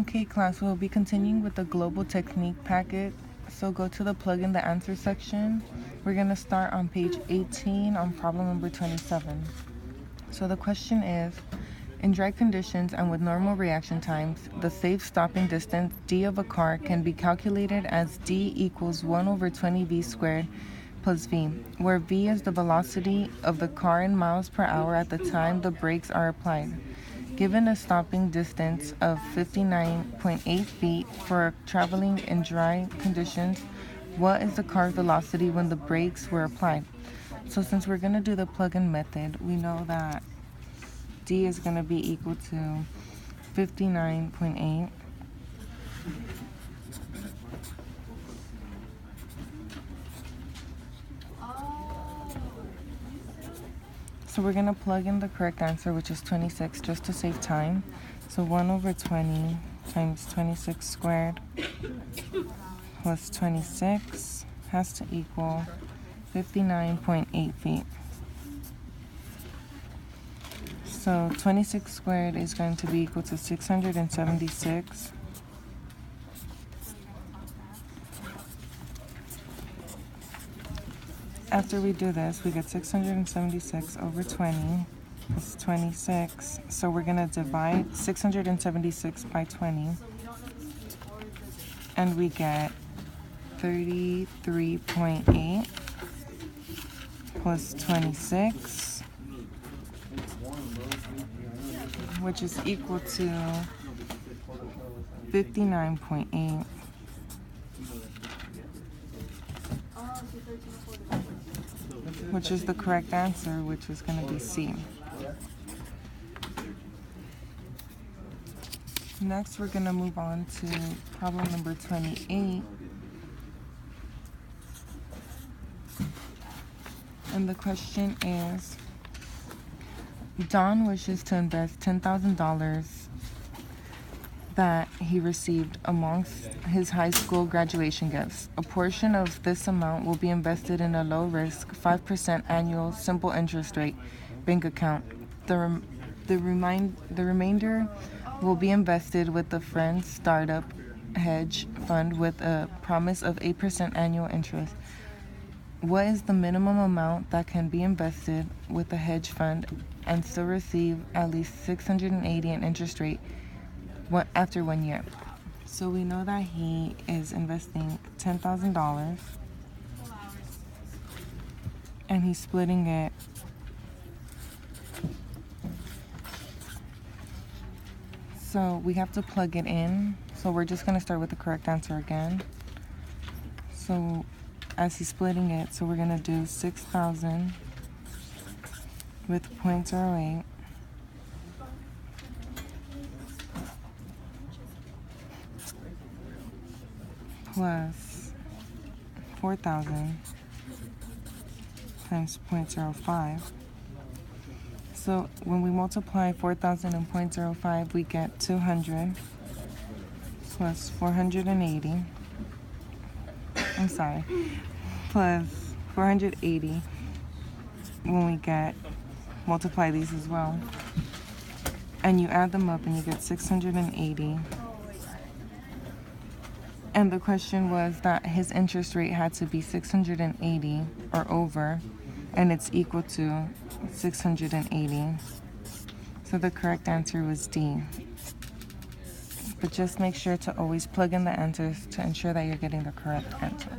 Okay, class, we'll be continuing with the global technique packet. So go to the plug in the answer section. We're going to start on page 18 on problem number 27. So the question is, in dry conditions and with normal reaction times, the safe stopping distance d of a car can be calculated as d equals 1 over 20 v squared plus v, where v is the velocity of the car in miles per hour at the time the brakes are applied. Given a stopping distance of 59.8 feet for traveling in dry conditions, what is the car's velocity when the brakes were applied? So since we're going to do the plug-in method, we know that d is going to be equal to 59.8. So we're going to plug in the correct answer, which is 26, just to save time. So 1 over 20 times 26 squared plus 26 has to equal 59.8 feet. So 26 squared is going to be equal to 676. After we do this, we get 676 over 20 plus 26. So we're going to divide 676 by 20. And we get 33.8 plus 26, which is equal to 59.8. Which is the correct answer, which is going to be C. Next, we're going to move on to problem number 28. And the question is, Don wishes to invest $10,000 that he received amongst his high school graduation gifts. A portion of this amount will be invested in a low-risk 5% annual simple interest rate bank account. The remainder will be invested with the Friends Startup Hedge Fund with a promise of 8% annual interest. What is the minimum amount that can be invested with the hedge fund and still receive at least $680 in interest rate after 1 year? So we know that he is investing $10,000 and he's splitting it so we have to plug it in. So we're just going to start with the correct answer again. So as he's splitting it, so we're going to do 6,000 with 0.08 plus 4,000 times 0.05. So when we multiply 4,000 and 0.05, we get 200 plus 480. I'm sorry, plus 480 when we multiply these as well. And you add them up and you get 680. And the question was that his interest rate had to be 680 or over, and it's equal to 680. So the correct answer was D. But just make sure to always plug in the answers to ensure that you're getting the correct answer.